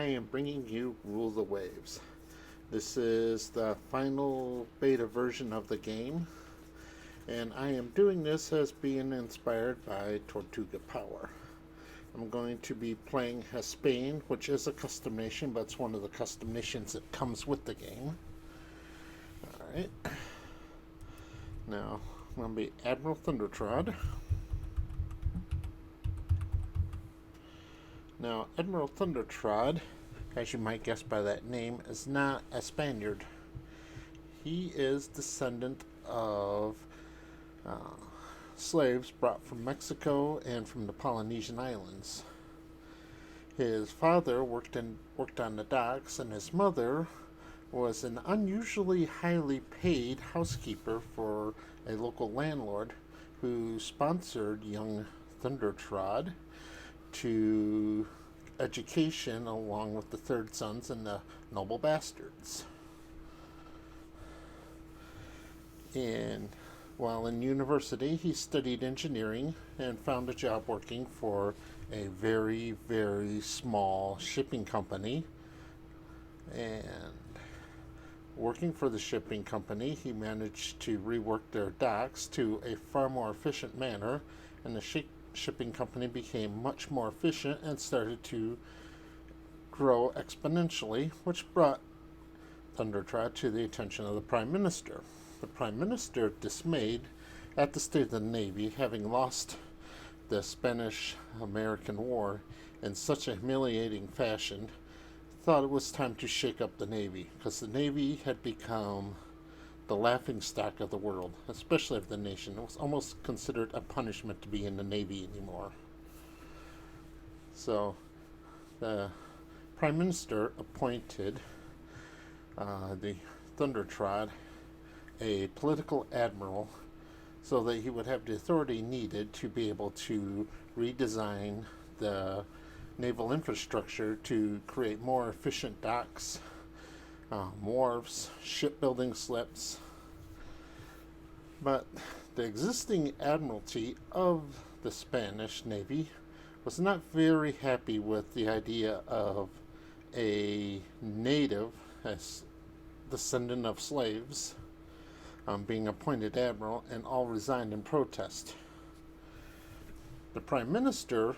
I am bringing you Rule the Waves. This is the final beta version of the game, and I am doing this as being inspired by TortugaPower. I'm going to be playing as Spain, which is a custom nation, but it's one of the custom nations that comes with the game. Alright. Now, I'm going to be Admiral Thundertrod. Now, Admiral Thundertrod, as you might guess by that name, is not a Spaniard. He is descendant of slaves brought from Mexico and from the Polynesian islands. His father worked on the docks, and his mother was an unusually highly paid housekeeper for a local landlord who sponsored young Thundertrod to education along with the third sons and the noble bastards. While in university, he studied engineering and found a job working for a very, very small shipping company. And working for the shipping company, he managed to rework their docks to a far more efficient manner, and the shipping company became much more efficient and started to grow exponentially, which brought Thundertrod to the attention of the Prime Minister. The Prime Minister, dismayed at the state of the Navy, having lost the Spanish-American War in such a humiliating fashion, thought it was time to shake up the Navy, because the Navy had become the laughingstock of the world, especially of the nation. It was almost considered a punishment to be in the Navy anymore. So the Prime Minister appointed the Thundertrod a political admiral so that he would have the authority needed to be able to redesign the naval infrastructure to create more efficient docks, wharves, shipbuilding slips. But the existing admiralty of the Spanish Navy was not very happy with the idea of a native, as descendant of slaves, being appointed admiral, and all resigned in protest. The Prime Minister,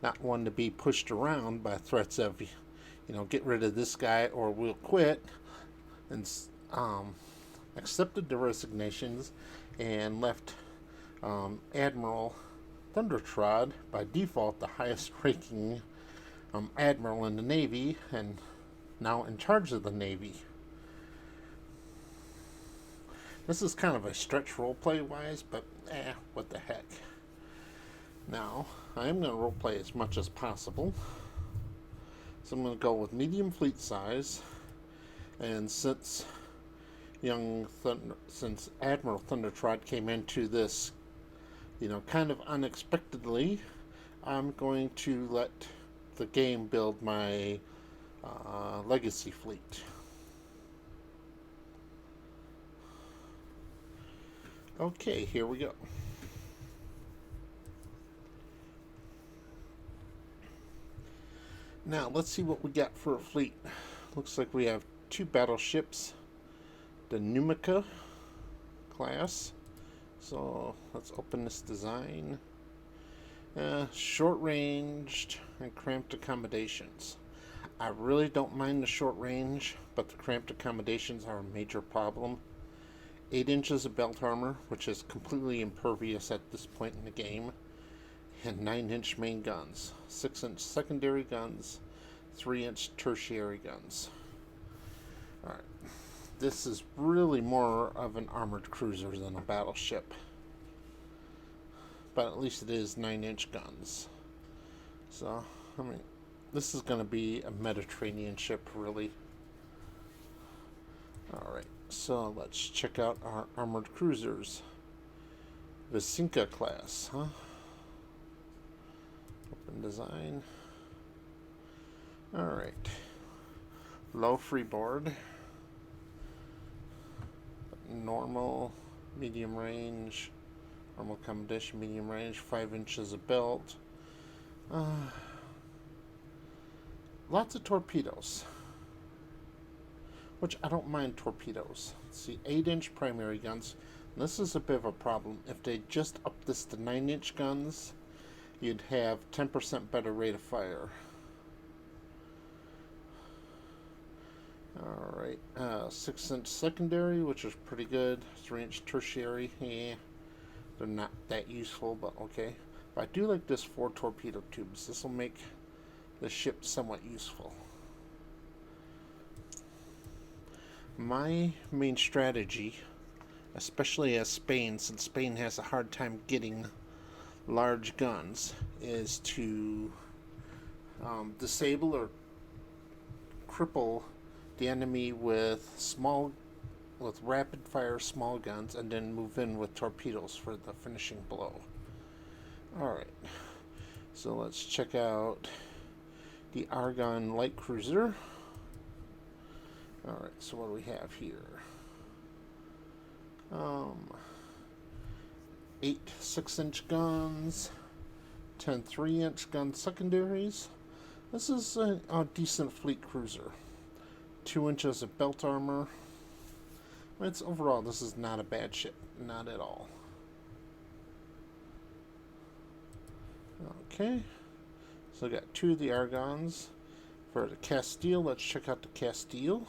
not one to be pushed around by threats of, get rid of this guy or we'll quit, and accepted the resignations and left Admiral Thundertrod, by default the highest ranking admiral in the Navy and now in charge of the Navy. This is kind of a stretch roleplay wise, but what the heck. Now, I am going to roleplay as much as possible. So I'm going to go with medium fleet size. And since Admiral Thundertrod came into this, kind of unexpectedly, I'm going to let the game build my legacy fleet. Okay, here we go. Now, let's see what we got for a fleet. Looks like we have 2 battleships, the Numica class. So, let's open this design. Short-ranged and cramped accommodations. I really don't mind the short range, but the cramped accommodations are a major problem. 8 inches of belt armor, which is completely impervious at this point in the game, and 9-inch main guns, 6-inch secondary guns, 3-inch tertiary guns. Alright, this is really more of an armored cruiser than a battleship, but at least it is 9-inch guns. So, this is going to be a Mediterranean ship, really. Alright. So let's check out our armored cruisers. Visinka class, huh? Open design. Alright. Low freeboard. Normal, medium range. Normal accommodation, medium range. 5 inches of belt. lots of torpedoes, which I don't mind torpedoes. See, 8-inch primary guns. This is a bit of a problem. If they just up this to 9-inch guns, you'd have 10% better rate of fire. Alright, 6-inch secondary, which is pretty good. 3-inch tertiary, yeah, they're not that useful, but okay. But I do like this 4 torpedo tubes. This will make the ship somewhat useful. My main strategy, especially as Spain, since Spain has a hard time getting large guns, is to disable or cripple the enemy with rapid fire small guns, and then move in with torpedoes for the finishing blow. Alright, so let's check out the Argonne light cruiser. Alright, so what do we have here? 8 6-inch guns, 10 3-inch gun secondaries. This is a decent fleet cruiser. 2 inches of belt armor. It's overall, this is not a bad ship, not at all. Okay, so I got 2 of the Argonnes. For the Castile, let's check out the Castile.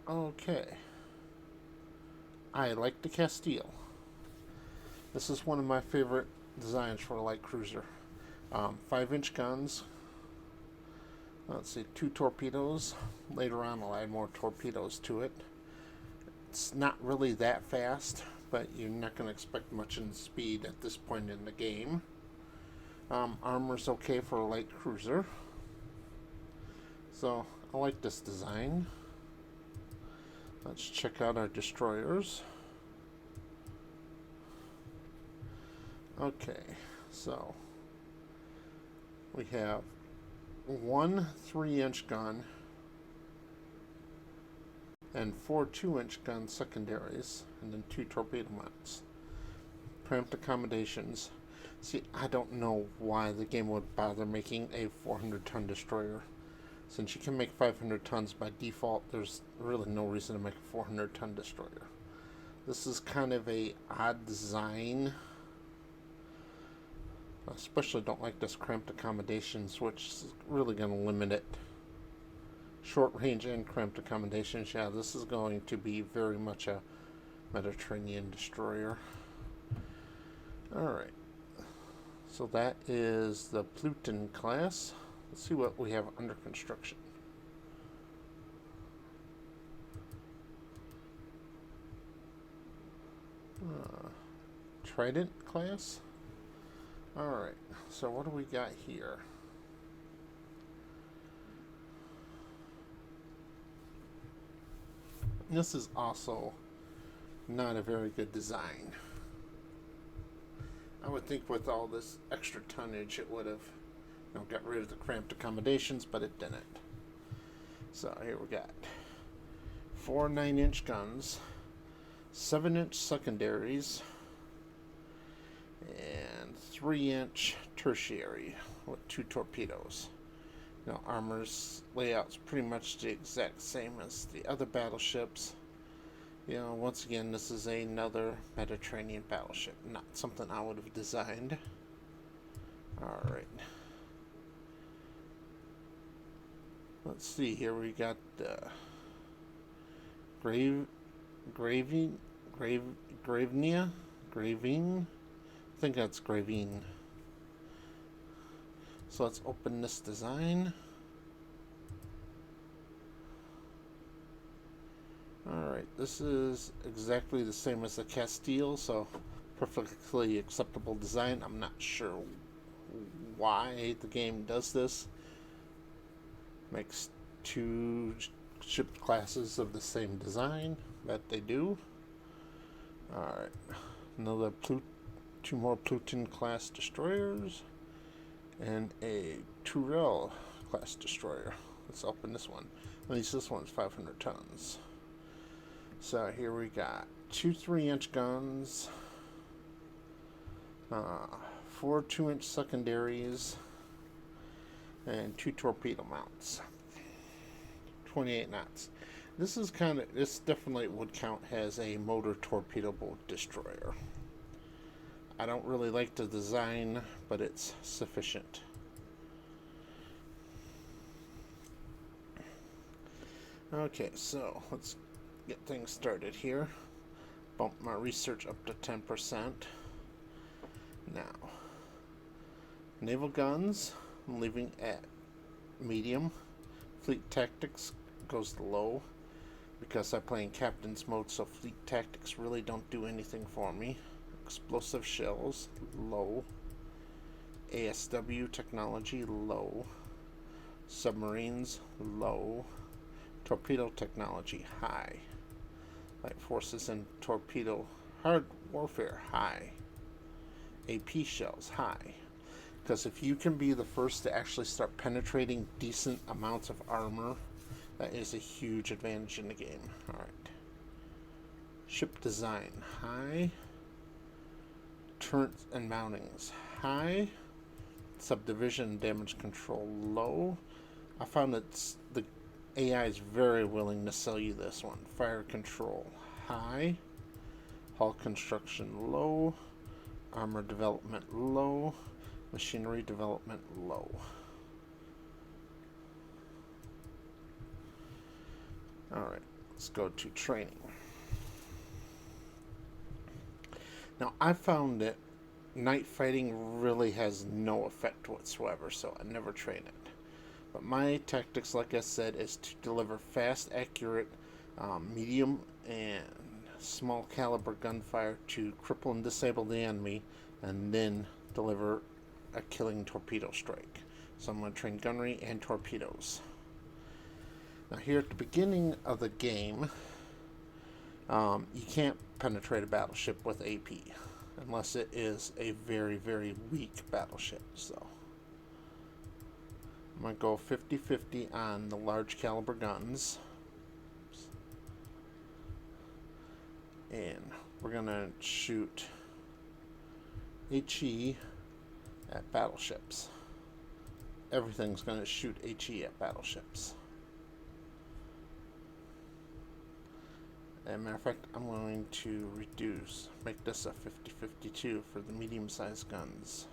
Okay, I like the Castile. This is one of my favorite designs for a light cruiser. 5-inch guns. Let's see, 2 torpedoes. Later on I'll add more torpedoes to it. It's not really that fast, but you're not going to expect much in speed at this point in the game. Armor's okay for a light cruiser. So I like this design. Let's check out our destroyers. Okay, so we have 1 3-inch gun and 4 2-inch gun secondaries, and then 2 torpedo mounts. Cramped accommodations. See, I don't know why the game would bother making a 400-ton destroyer. Since you can make 500 tons by default, there's really no reason to make a 400-ton destroyer. This is kind of a odd design. I especially don't like this cramped accommodations, which is really going to limit it. Short range and cramped accommodations, yeah, this is going to be very much a Mediterranean destroyer. Alright, so that is the Pluton class. Let's see what we have under construction. Trident class. Alright, so what do we got here? This is also not a very good design. I would think with all this extra tonnage it would have got rid of the cramped accommodations, but it didn't. So here we got 4 9-inch guns, 7-inch secondaries, and 3-inch tertiary with 2 torpedoes. Armor's layout's pretty much the exact same as the other battleships. Once again, this is another Mediterranean battleship, not something I would have designed. Alright. Let's see here, we got Gravine. I think that's Gravine. So let's open this design. Alright, this is exactly the same as the Castile, so perfectly acceptable design. I'm not sure why the game does this. Makes 2 ship classes of the same design, but they do. Alright, another 2 more Pluton class destroyers, and a Turel class destroyer. Let's open this one. At least this one's 500 tons. So here we got 2 3-inch guns, 4 2-inch secondaries, and 2 torpedo mounts. 28 knots. This definitely would count as a motor torpedo boat destroyer. I don't really like the design, but it's sufficient. Okay, so let's get things started here. Bump my research up to 10%. Now, naval guns, I'm leaving at medium. Fleet tactics goes to low because I play in captain's mode, so fleet tactics really don't do anything for me. Explosive shells, low. ASW technology, low. Submarines, low. Torpedo technology, high. Light forces and torpedo hard warfare, high. AP shells, high. Because if you can be the first to actually start penetrating decent amounts of armor, that is a huge advantage in the game. Alright. Ship design, high. Turrets and mountings, high. Subdivision damage control, low. I found that the AI is very willing to sell you this one. Fire control, high. Hull construction, low. Armor development, low. Machinery development, low. Alright, let's go to training. Now, I found that night fighting really has no effect whatsoever, so I never train it. But my tactics, like I said, is to deliver fast, accurate, medium, and small caliber gunfire to cripple and disable the enemy, and then deliver a killing torpedo strike. So I'm going to train gunnery and torpedoes. Now here at the beginning of the game, you can't penetrate a battleship with AP unless it is a very, very weak battleship. So I'm going to go 50-50 on the large caliber guns. And we're going to shoot HE at battleships. Everything's going to shoot HE at battleships. As a matter of fact, I'm going to make this a 50-52 for the medium-sized guns.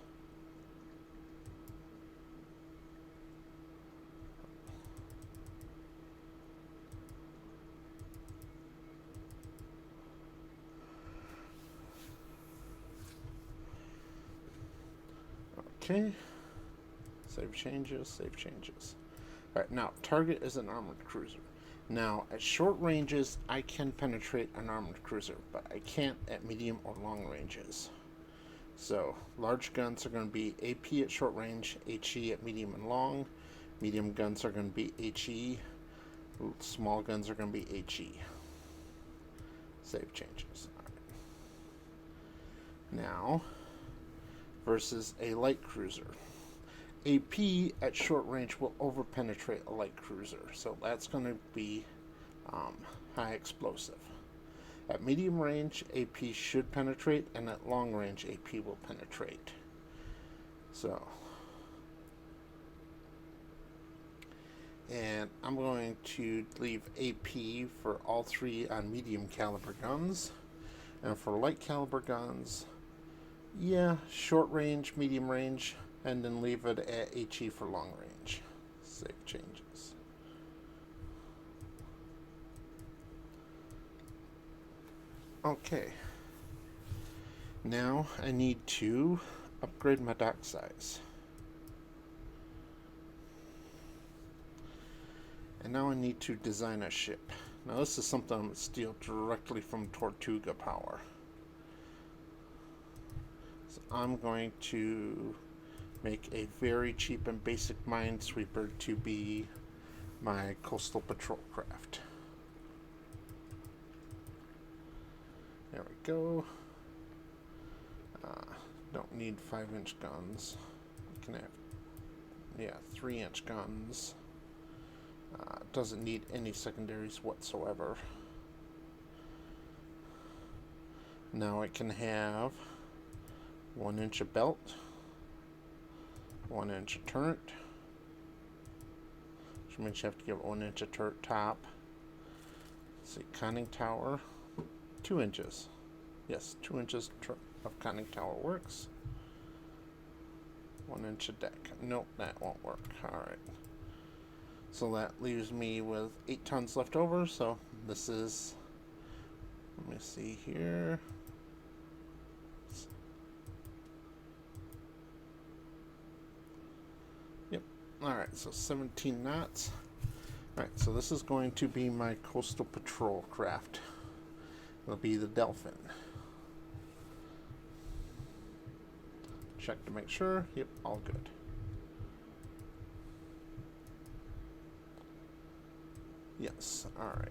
Okay. Save changes, save changes. Alright, now, target is an armored cruiser. Now, at short ranges, I can penetrate an armored cruiser, but I can't at medium or long ranges. So, large guns are going to be AP at short range, HE at medium and long. Medium guns are going to be HE. Small guns are going to be HE. Save changes. All right. Now, versus a light cruiser. AP at short range will over-penetrate a light cruiser, so that's going to be high explosive. At medium range, AP should penetrate, and at long range, AP will penetrate. So, and I'm going to leave AP for all three on medium caliber guns, and for light caliber guns, yeah, short range, medium range, and then leave it at HE for long range. Save changes. Okay. Now I need to upgrade my dock size. And now I need to design a ship. Now this is something I'm going to steal directly from TortugaPower. So I'm going to make a very cheap and basic minesweeper to be my coastal patrol craft. There we go. Don't need 5-inch guns. You can have, 3-inch guns. Doesn't need any secondaries whatsoever. Now I can have 1 inch of belt, 1 inch of turret, which means you have to give it 1 inch of turret top. Let's see, conning tower, 2 inches. Yes, 2 inches of conning tower works. 1 inch of deck. Nope, that won't work. Alright. So that leaves me with 8 tons left over. So this is, let me see here. Yep. Alright, so 17 knots. Alright, so this is going to be my coastal patrol craft. It'll be the Delphin. Check to make sure. Yep, all good. Yes, alright.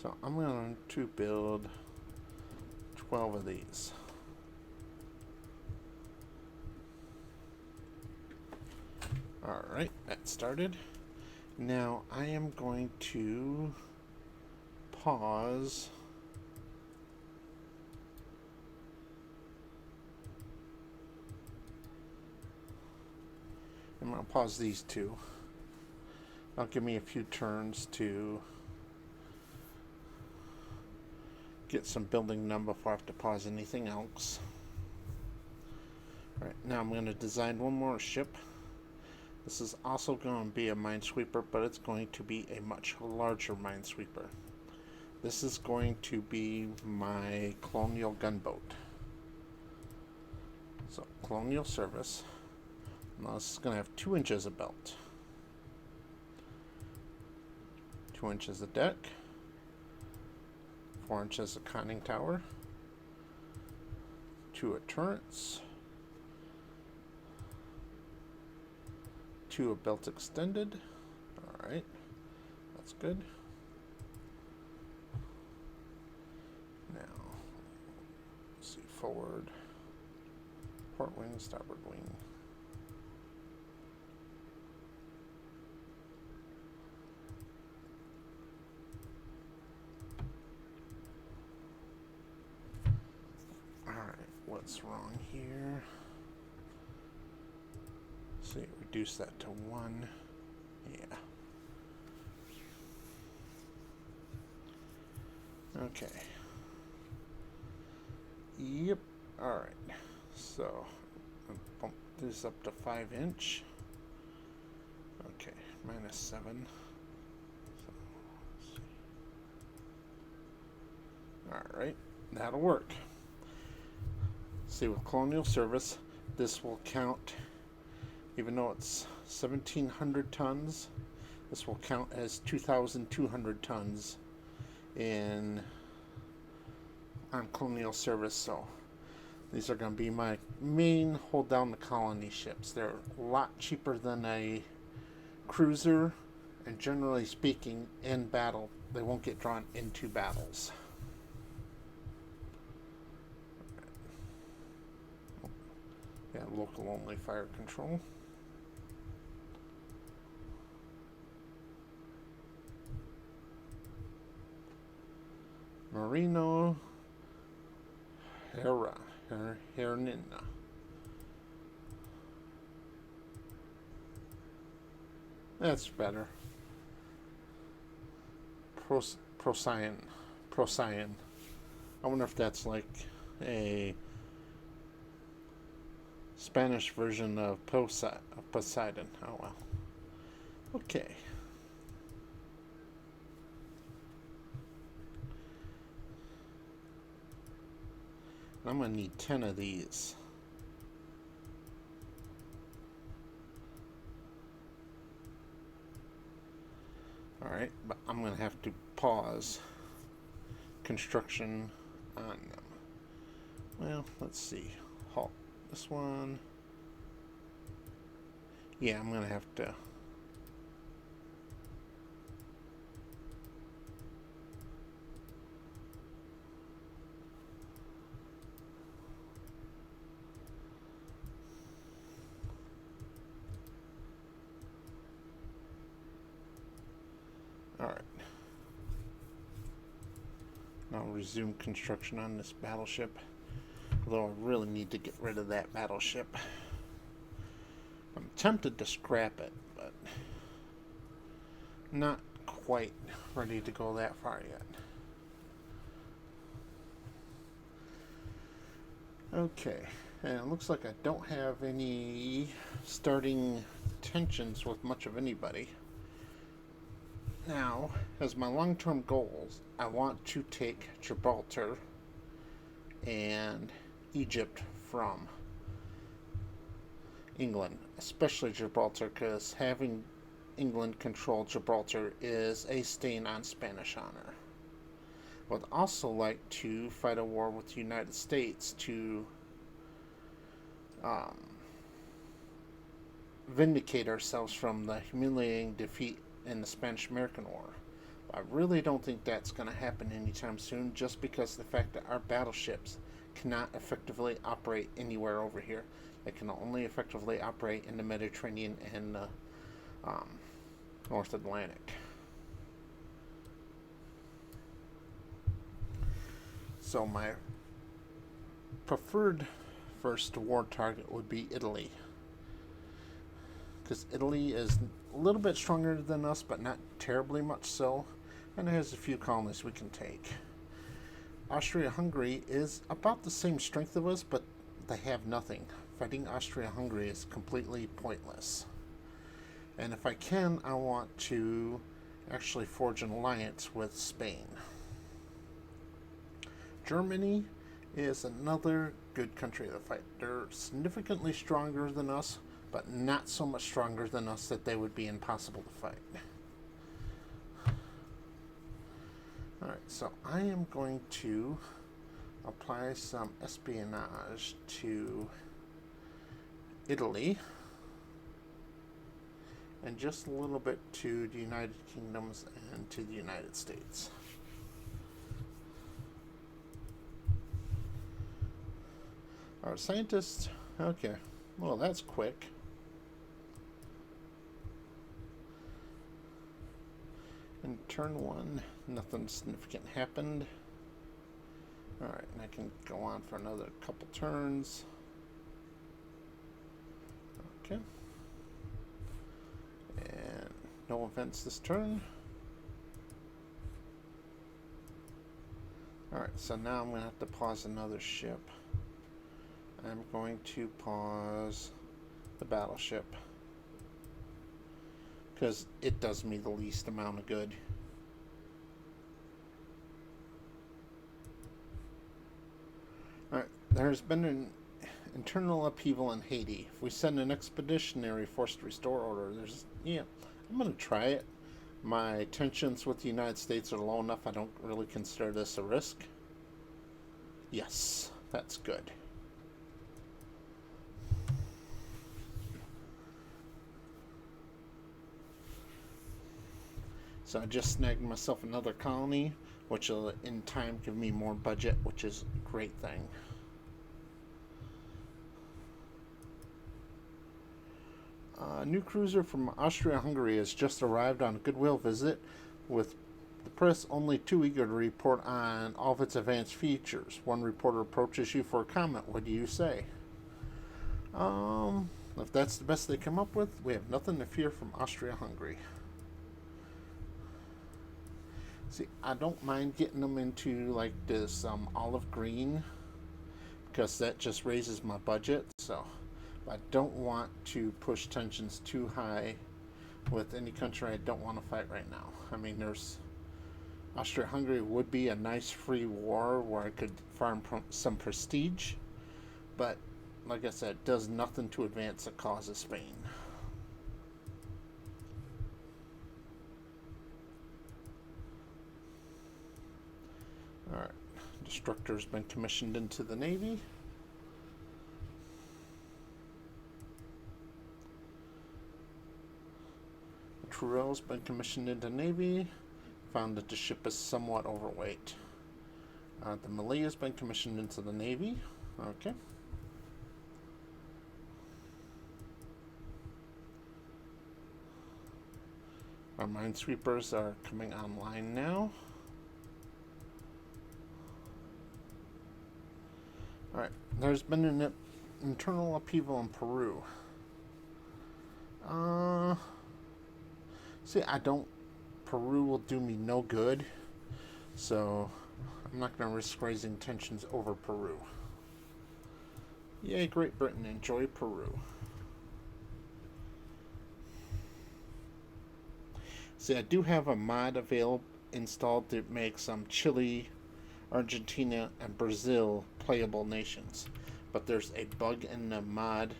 So I'm going to build 12 of these. Alright, that started. Now I am going to pause I'm going to pause these two. That'll give me a few turns to get some building done before I have to pause anything else. Alright, now I'm going to design one more ship. This is also going to be a minesweeper, but it's going to be a much larger minesweeper. This is going to be my colonial gunboat. So, colonial service. Now this is going to have 2 inches of belt, 2 inches of deck, 4 inches of conning tower, 2 of turrets, 2 of belt extended. Alright, that's good. Now, let's see, forward, port wing, starboard wing. What's wrong here? See, reduce that to 1. Yeah. Okay. Yep. Alright. So, I'll bump this up to 5 inch. Okay. -7. So, alright. That'll work. See, with colonial service, this will count, even though it's 1,700 tons, this will count as 2,200 tons on colonial service. So these are going to be my main hold down the colony ships. They're a lot cheaper than a cruiser, and generally speaking, in battle, they won't get drawn into battles. Yeah, local only fire control. Marino Hernina. That's better. Procyon. I wonder if that's like a Spanish version of Poseidon. Oh well. Okay. I'm going to need 10 of these. Alright, but I'm going to have to pause construction on them. Well, let's see. Halt. This one. Yeah, I'm going to have to. Now resume construction on this battleship. Although I really need to get rid of that battleship. I'm tempted to scrap it, but not quite ready to go that far yet. Okay, and it looks like I don't have any starting tensions with much of anybody. Now, as my long-term goals, I want to take Gibraltar and Egypt from England, especially Gibraltar, because having England control Gibraltar is a stain on Spanish honor. I would also like to fight a war with the United States to vindicate ourselves from the humiliating defeat in the Spanish-American War. I really don't think that's going to happen anytime soon, just because of the fact that our battleships cannot effectively operate anywhere over here. They can only effectively operate in the Mediterranean and the North Atlantic. So my preferred first war target would be Italy, because Italy is a little bit stronger than us, but not terribly much so, and it has a few colonies we can take. Austria-Hungary is about the same strength of us, but they have nothing. Fighting Austria-Hungary is completely pointless. And if I can, I want to actually forge an alliance with Spain. Germany is another good country to fight. They're significantly stronger than us, but not so much stronger than us that they would be impossible to fight. Alright, so I am going to apply some espionage to Italy and just a little bit to the United Kingdoms and to the United States. Our scientists, okay, well that's quick. In turn one, nothing significant happened. Alright, and I can go on for another couple turns. Okay. And no events this turn. Alright, so now I'm going to have to pause another ship. I'm going to pause the battleship, because it does me the least amount of good. Alright, there's been an internal upheaval in Haiti. If we send an expeditionary force to restore order, I'm going to try it. My tensions with the United States are low enough I don't really consider this a risk. Yes, that's good. So I just snagged myself another colony, which will in time give me more budget, which is a great thing. A new cruiser from Austria-Hungary has just arrived on a goodwill visit, with the press only too eager to report on all of its advanced features. One reporter approaches you for a comment. What do you say? If that's the best they come up with, we have nothing to fear from Austria-Hungary. See, I don't mind getting them into like this olive green, because that just raises my budget. So I don't want to push tensions too high with any country I don't want to fight right now. I mean, Austria-Hungary would be a nice free war where I could farm some prestige, but like I said, it does nothing to advance the cause of Spain. Alright, Destructor's been commissioned into the Navy. Truel's been commissioned into Navy. Found that the ship is somewhat overweight. The Malaya's been commissioned into the Navy. Okay. Our minesweepers are coming online now. Alright, there's been an internal upheaval in Peru. See, Peru will do me no good, so I'm not going to risk raising tensions over Peru. Yay, Great Britain, enjoy Peru. See, I do have a mod installed to make some Chile, Argentina, and Brazil playable nations. But there's a bug in the mod,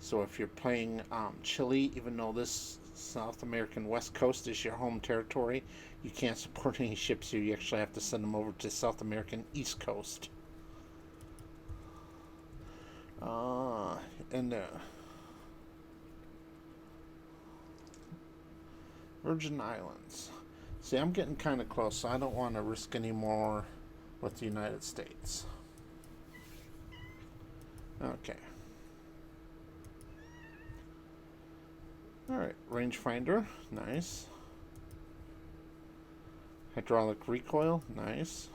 so if you're playing Chile, even though this South American West Coast is your home territory, you can't support any ships here. You actually have to send them over to South American East Coast. And Virgin Islands. See, I'm getting kind of close, so I don't want to risk any more with the United States. Okay. Alright, rangefinder, nice. Hydraulic recoil, nice.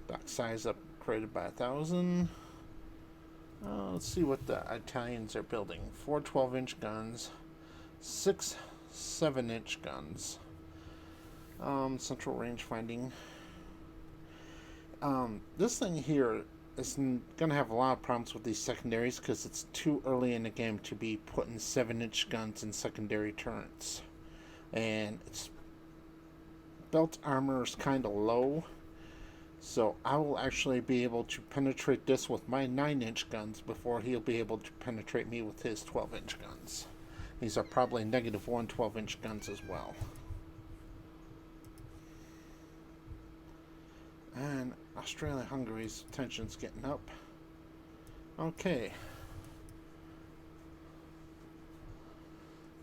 Dock size upgraded by 1,000. Let's see what the Italians are building. 4 12-inch guns, 6 7-inch guns. Central range finding. This thing here is going to have a lot of problems with these secondaries because it's too early in the game to be putting 7-inch guns in secondary turrets. And its belt armor is kind of low. So I will actually be able to penetrate this with my 9-inch guns before he'll be able to penetrate me with his 12-inch guns. These are probably -1 12-inch guns as well. And Australia-Hungary's tension's getting up. Okay.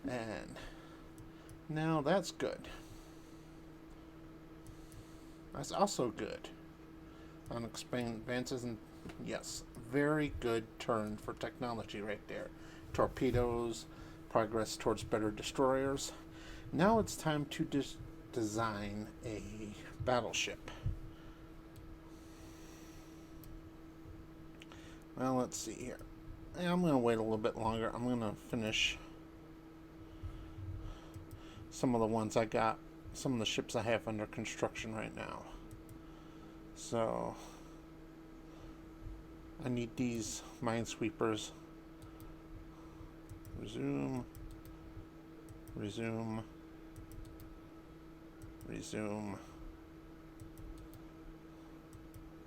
And now that's good. That's also good. Unexplained advances in, yes, very good turn for technology right there. Torpedoes, progress towards better destroyers. Now it's time to design a battleship. Well, let's see here. I'm going to wait a little bit longer. I'm going to finish some of the ones I got, some of the ships I have under construction right now. So I need these minesweepers. Resume. Resume. Resume.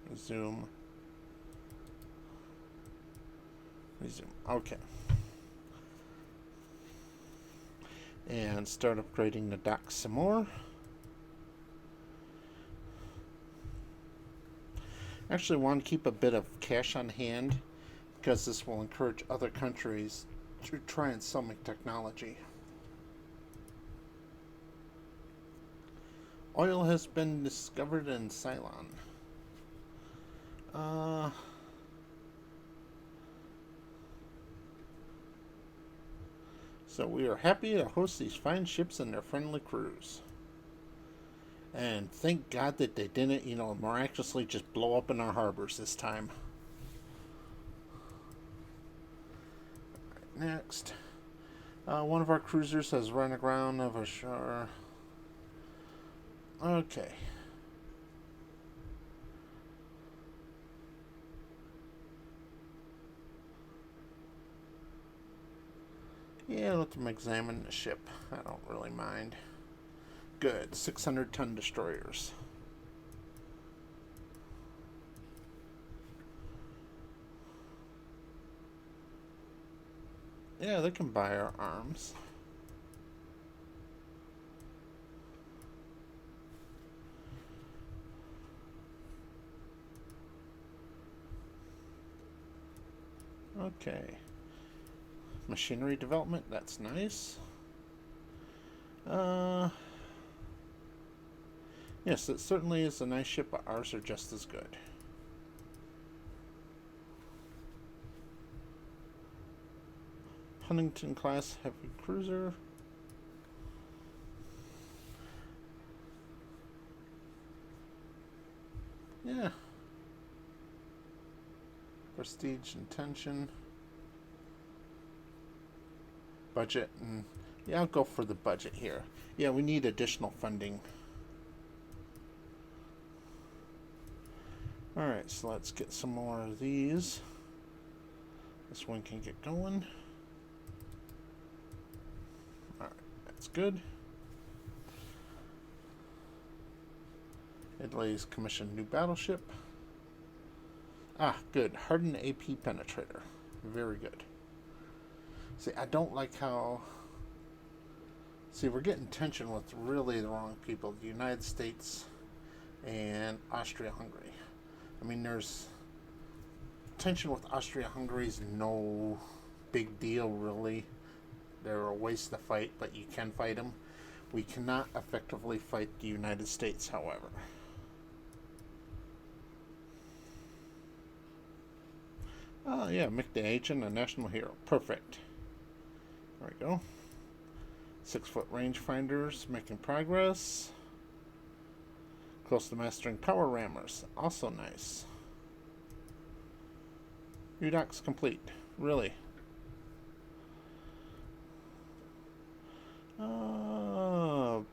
Resume. Resume. Okay. And start upgrading the docks some more. Actually want to keep a bit of cash on hand because this will encourage other countries to try and sell me technology. Oil has been discovered in Ceylon. So we are happy to host these fine ships and their friendly crews. And thank God that they didn't, miraculously just blow up in our harbors this time. Right, next. One of our cruisers has run aground of a shore. Okay. Yeah, let them examine the ship. I don't really mind. Good. 600-ton destroyers. Yeah, they can buy our arms. Okay. Machinery development, that's nice. Yes, it certainly is a nice ship, but ours are just as good. Huntington class heavy cruiser. Yeah. Prestige and tension. Budget and yeah, I'll go for the budget here. Yeah, we need additional funding. Alright, so let's get some more of these. This one can get going. Alright, that's good. Italy's commissioned new battleship. Ah, good. Hardened AP penetrator. Very good. See, I don't like how... See, we're getting tension with really the wrong people. The United States and Austria-Hungary. I mean, there's... Tension with Austria-Hungary is no big deal, really. They're a waste to fight, but you can fight them. We cannot effectively fight the United States, however. Oh, yeah, make the agent a national hero. Perfect. There we go. 6-foot rangefinders making progress. Close to mastering power rammers. Also nice. UDOC's complete. Really.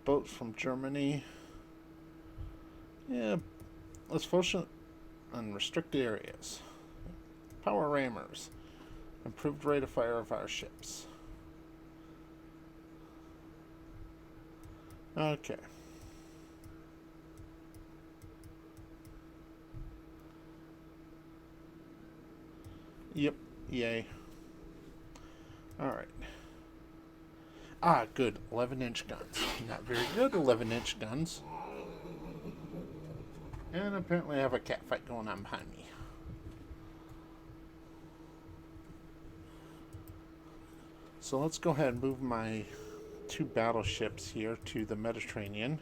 Boats from Germany. Yeah, let's focus on restricted areas. Power rammers. Improved rate of fire of our ships. Okay. Yep. Yay. Alright. Ah, good. 11-inch guns. Not very good 11-inch guns. And apparently I have a cat fight going on behind me. So let's go ahead and move my 2 battleships here to the Mediterranean.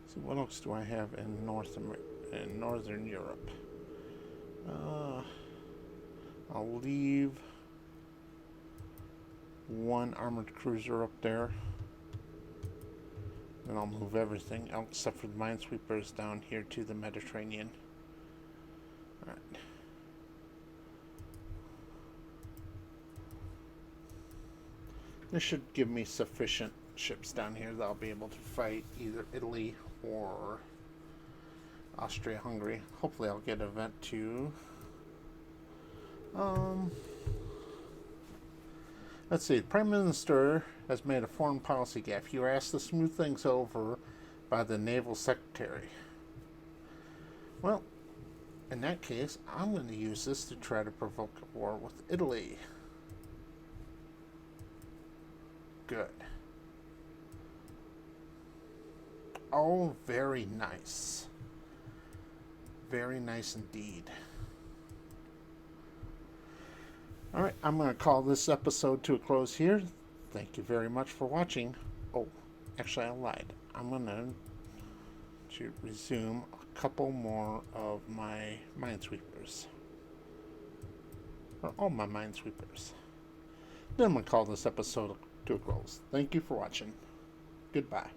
So what else do I have in Northern Europe? I'll leave 1 armored cruiser up there. Then I'll move everything else except for the minesweepers down here to the Mediterranean. Alright. This should give me sufficient ships down here that I'll be able to fight either Italy or Austria-Hungary. Hopefully I'll get an event too. Let's see. The Prime Minister has made a foreign policy gaffe. You were asked to smooth things over by the Naval Secretary. Well, in that case, I'm going to use this to try to provoke a war with Italy. Good. Oh, very nice. Very nice indeed. Alright, I'm going to call this episode to a close here. Thank you very much for watching. Oh, actually I lied. I'm going to resume a couple more of my minesweepers. Or all my minesweepers. Then I'm going to call this episode to a close. Thank you for watching. Goodbye.